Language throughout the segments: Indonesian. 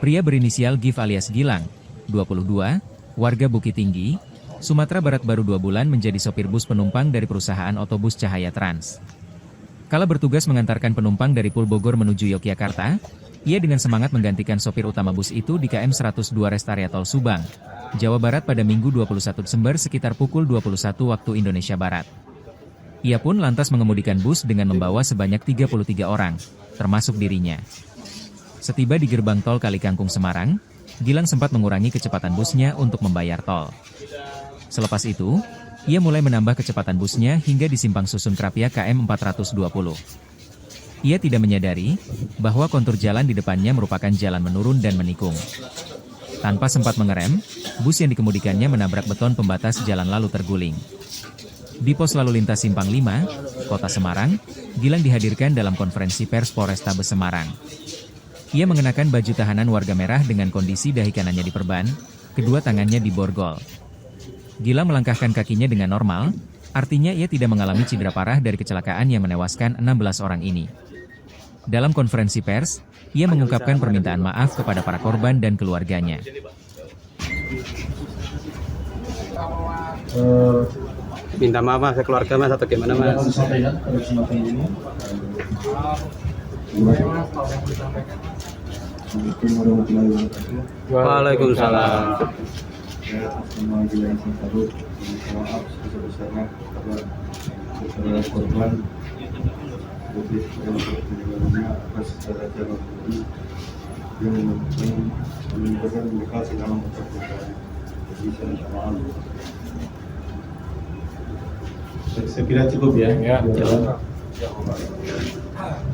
Pria berinisial Gif alias Gilang, 22, warga Bukit Tinggi, Sumatera Barat baru 2 bulan menjadi sopir bus penumpang dari perusahaan otobus Cahaya Trans. Kala bertugas mengantarkan penumpang dari Pulbogor menuju Yogyakarta, ia dengan semangat menggantikan sopir utama bus itu di KM 102 Rest Area Tol Subang, Jawa Barat pada Minggu 21 Desember sekitar pukul 21 waktu Indonesia Barat. Ia pun lantas mengemudikan bus dengan membawa sebanyak 33 orang, termasuk dirinya. Setiba di gerbang tol Kalikangkung Semarang, Gilang sempat mengurangi kecepatan busnya untuk membayar tol. Selepas itu, ia mulai menambah kecepatan busnya hingga di Simpang Susun Krapia KM 420. Ia tidak menyadari bahwa kontur jalan di depannya merupakan jalan menurun dan menikung. Tanpa sempat mengerem, bus yang dikemudikannya menabrak beton pembatas jalan lalu terguling. Di pos lalu lintas Simpang 5, Kota Semarang, Gilang dihadirkan dalam konferensi pers Polrestabes Semarang. Ia mengenakan baju tahanan warga merah dengan kondisi dahi kanannya diperban, kedua tangannya diborgol. Gilang melangkahkan kakinya dengan normal, artinya ia tidak mengalami cedera parah dari kecelakaan yang menewaskan 16 orang ini. Dalam konferensi pers, ia mengungkapkan permintaan maaf kepada para korban dan keluarganya. Minta maaf ke keluarga Mas atau gimana Mas? Waalaikumsalam. Korban atas secara yang menimbulkan indikasi dalam perbuatan. Jadi saya minta maaf. Saya kira cukup ya.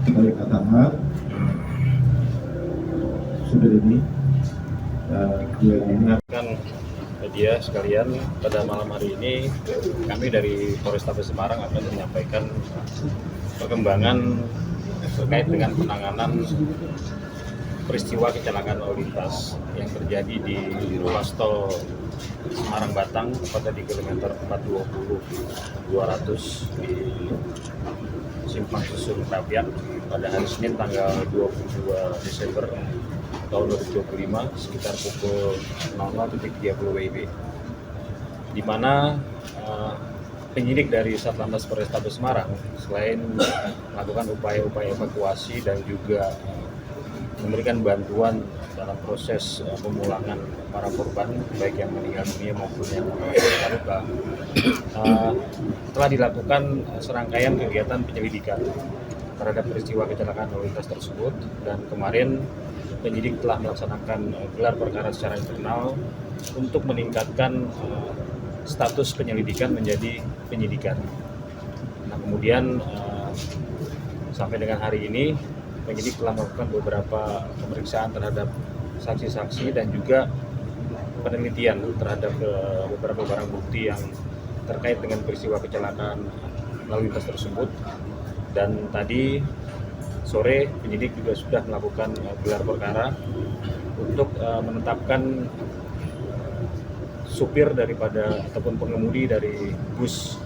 Balik kata sudah ini dia ingatkan media sekalian, pada malam hari ini kami dari Polrestabes Semarang akan menyampaikan perkembangan terkait dengan penanganan peristiwa kecelakaan lalu lintas yang terjadi di ruas tol Semarang-Batang, tepatnya di kilometer 420-200 di Simpang Susun Krapia pada hari Senin tanggal 22 Desember tahun 2025 sekitar pukul 00.30 WIB, di mana penyidik dari Satlantas Polrestabes Semarang selain melakukan upaya-upaya evakuasi dan juga memberikan bantuan dalam proses pemulangan para korban baik yang meninggal dunia maupun yang luka-luka, telah dilakukan serangkaian kegiatan penyelidikan terhadap peristiwa kecelakaan lalu lintas tersebut, dan kemarin penyidik telah melaksanakan gelar perkara secara internal untuk meningkatkan status penyelidikan menjadi penyidikan. Nah, kemudian sampai dengan hari ini penyidik telah melakukan beberapa pemeriksaan terhadap saksi-saksi dan juga penelitian terhadap beberapa barang bukti yang terkait dengan peristiwa kecelakaan lalu lintas tersebut. Dan tadi sore penyidik juga sudah melakukan gelar perkara untuk menetapkan supir daripada ataupun pengemudi dari bus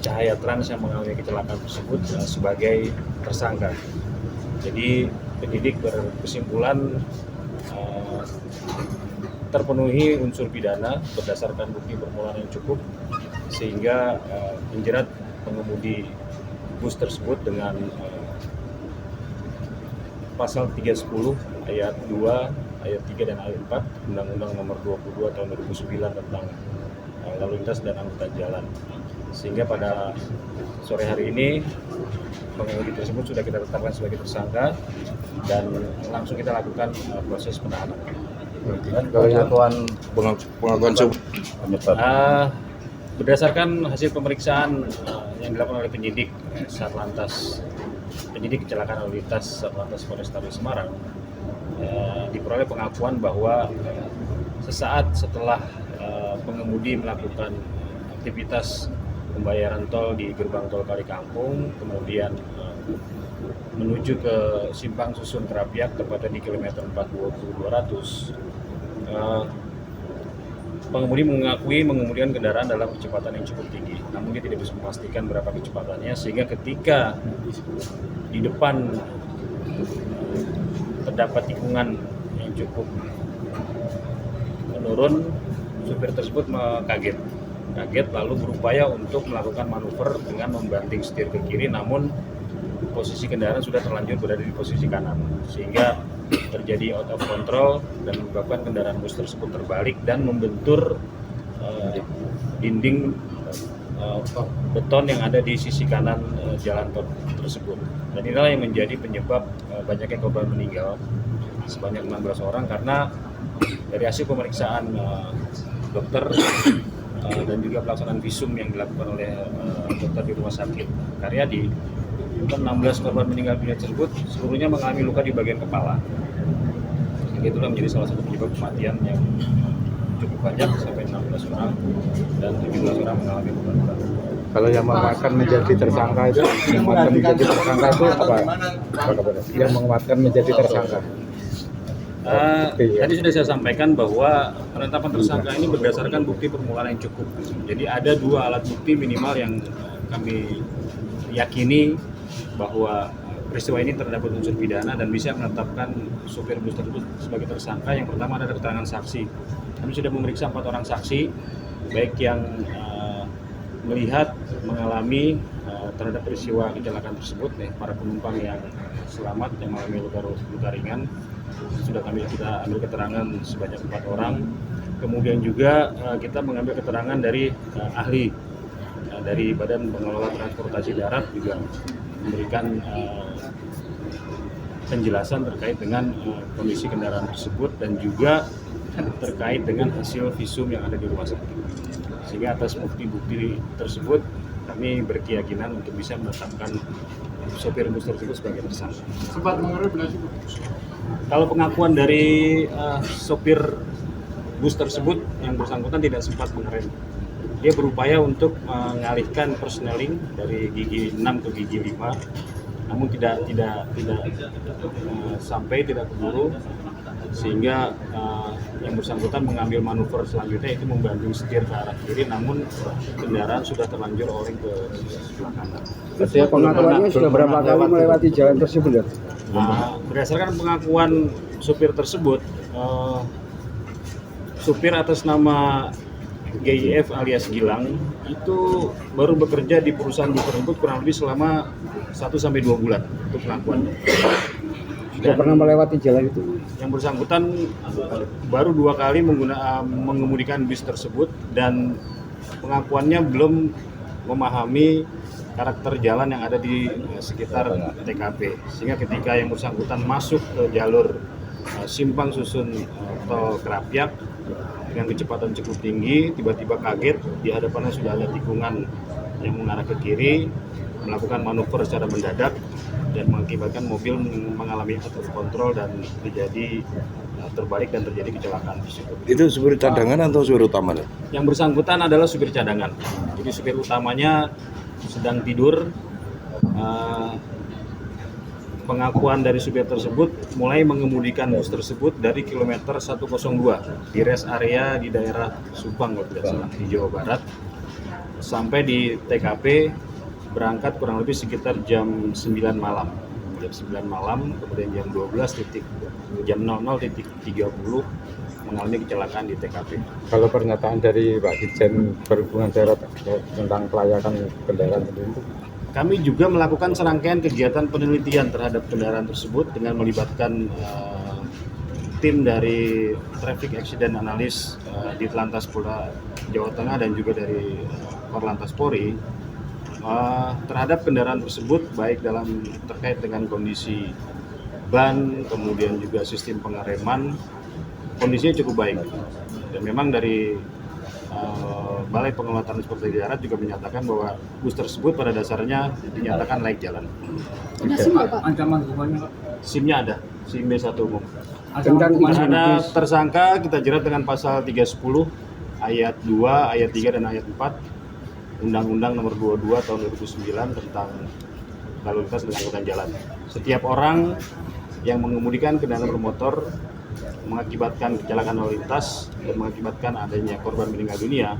Cahaya Trans yang mengalami kecelakaan tersebut sebagai tersangka. Jadi penyidik berkesimpulan terpenuhi unsur pidana berdasarkan bukti permulaan yang cukup, sehingga menjerat pengemudi bus tersebut dengan pasal 310 ayat 2, ayat 3 dan ayat 4 Undang-Undang Nomor 22 Tahun 2009 tentang lalu lintas dan angkutan jalan. Sehingga pada sore hari ini pengemudi tersebut sudah kita tetapkan sebagai tersangka dan langsung kita lakukan proses penahanan. Pengakuan berdasarkan hasil pemeriksaan yang dilakukan oleh penyidik Satlantas penyidik kecelakaan lalu lintas Satlantas Polrestabes Semarang, diperoleh pengakuan bahwa sesaat setelah pengemudi melakukan aktivitas pembayaran tol di gerbang tol Kalikangkung, kemudian menuju ke Simpang Susun Krapia tepatnya di kilometer 420-200, pengemudi mengakui mengemudikan kendaraan dalam kecepatan yang cukup tinggi, namun dia tidak bisa memastikan berapa kecepatannya, sehingga ketika di depan terdapat tikungan yang cukup menurun, supir tersebut kaget lalu berupaya untuk melakukan manuver dengan membanting setir ke kiri, namun posisi kendaraan sudah terlanjur berada di posisi kanan sehingga terjadi out of control dan menyebabkan kendaraan bus tersebut terbalik dan membentur dinding beton yang ada di sisi kanan jalan tol tersebut. Dan inilah yang menjadi penyebab banyaknya korban meninggal sebanyak 16 orang karena dari hasil pemeriksaan dokter dan juga pelaksanaan visum yang dilakukan oleh dokter di Rumah Sakit Karyadi, 16 korban meninggal dunia tersebut seluruhnya mengalami luka di bagian kepala. Itulah menjadi salah satu penyebab kematian yang cukup banyak sampai 16 orang dan 17 orang mengalami luka. Kalau yang menguatkan menjadi tersangka itu, yang menguatkan menjadi tersangka itu apa? Yang menguatkan menjadi tersangka. Tadi sudah saya sampaikan bahwa penetapan tersangka ini berdasarkan bukti permulaan yang cukup. Jadi ada 2 alat bukti minimal yang kami yakini bahwa peristiwa ini terdapat unsur pidana dan bisa menetapkan supir bus tersebut sebagai tersangka. Yang pertama adalah keterangan saksi. Kami sudah memeriksa 4 orang saksi, baik yang melihat, mengalami terhadap peristiwa kecelakaan tersebut, para penumpang yang selamat yang mengalami luka ringan. Sudah kita ambil keterangan sebanyak 4 orang. Kemudian juga kita mengambil keterangan dari ahli dari Badan Pengelola Transportasi Darat juga memberikan penjelasan terkait dengan kondisi kendaraan tersebut dan juga terkait dengan hasil visum yang ada di rumah sakit. Sehingga atas bukti-bukti tersebut kami berkeyakinan untuk bisa menetapkan sopir bus tersebut sebagai tersangka. Sempat mengerem nggak sih? Kalau pengakuan dari sopir bus tersebut yang bersangkutan tidak sempat mengerem. Dia berupaya untuk mengalihkan persneling dari gigi 6 ke gigi 5, namun tidak sampai, tidak keburu, sehingga yang bersangkutan mengambil manuver selanjutnya itu membanting setir ke arah kiri, namun kendaraan sudah terlanjur oleng ke sebelah kanan. Pengakuannya sudah berapa kali melewati jalan tersebut? Berdasarkan pengakuan supir tersebut, supir atas nama GIF alias Gilang itu baru bekerja di perusahaan bus tersebut kurang lebih selama 1-2 bulan untuk pengakuannya. Sudah pernah melewati jalan itu? Yang bersangkutan baru 2 kali mengemudikan bis tersebut dan pengakuannya belum memahami karakter jalan yang ada di sekitar TKP, sehingga ketika yang bersangkutan masuk ke jalur simpang susun tol Krapyak dengan kecepatan cukup tinggi, tiba-tiba kaget, di hadapannya sudah ada tikungan yang mengarah ke kiri, melakukan manuver secara mendadak dan mengakibatkan mobil mengalami out of control dan terjadi terbalik dan terjadi kecelakaan tersebut. Itu supir cadangan atau supir utama? Yang bersangkutan adalah supir cadangan. Jadi supir utamanya sedang tidur. Pengakuan dari supir tersebut mulai mengemudikan bus tersebut dari kilometer 102 di rest area di daerah Subang di Jawa Barat sampai di TKP berangkat kurang lebih sekitar jam 9 malam. Jam 9 malam, kemudian jam 00.30 mengalami kecelakaan di TKP. Kalau pernyataan dari Pak Dirjen Perhubungan Darat tentang kelayakan kendaraan itu? Kami juga melakukan serangkaian kegiatan penelitian terhadap kendaraan tersebut dengan melibatkan tim dari Traffic Accident Analyst di Telantas Polda Jawa Tengah dan juga dari Korlantas Polri terhadap kendaraan tersebut, baik terkait dengan kondisi ban, kemudian juga sistem pengereman, kondisinya cukup baik. Dan memang dari Balai Pengelola Transportasi Darat juga menyatakan bahwa bus tersebut pada dasarnya dinyatakan layak jalan. Ancaman hukumannya, Pak? SIM-nya ada, SIM B1 umum. Ancaman Tersangka kita jerat dengan pasal 310 ayat 2, ayat 3 dan ayat 4 Undang-Undang Nomor 22 Tahun 2009 tentang lalu lintas dan angkutan jalan. Setiap orang yang mengemudikan kendaraan bermotor mengakibatkan kecelakaan lalu lintas dan mengakibatkan adanya korban meninggal dunia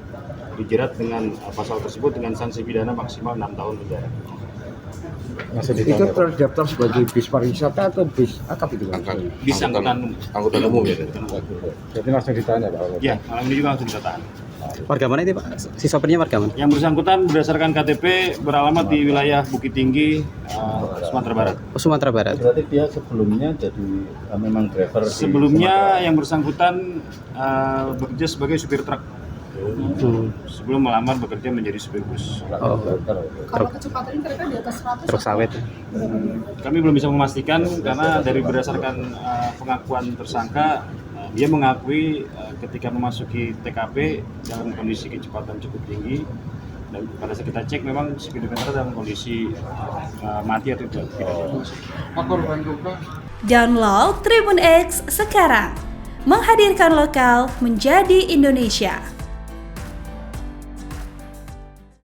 dijerat dengan pasal tersebut dengan sanksi pidana maksimal 6 tahun penjara. Langsung Itu ditangkap. terdaftar sebagai bis pariwisata atau bis akap itu Pak? Bis angkutan. Angkutan umum ya. Jadi langsung ditanya Pak. Ya, malam ini juga langsung ditahan. Warga mana itu Pak? Si sopirnya warga mana? Yang bersangkutan berdasarkan KTP beralamat di wilayah Bukit Tinggi, Sumatera Barat. Oh, Sumatera Barat. Berarti dia sebelumnya jadi memang driver di Sebelumnya yang bersangkutan bekerja sebagai supir truk. Sebelum melamar bekerja menjadi supir bus. Oh, Kalau kecepatan ini mereka di atas 100 truk sawit. Kami belum bisa memastikan karena dari berdasarkan pengakuan tersangka, dia mengakui ketika memasuki TKP dalam kondisi kecepatan cukup tinggi, dan pada saat kita cek memang speedometer dalam kondisi mati atau tidak. Download Tribun X sekarang, menghadirkan lokal menjadi Indonesia.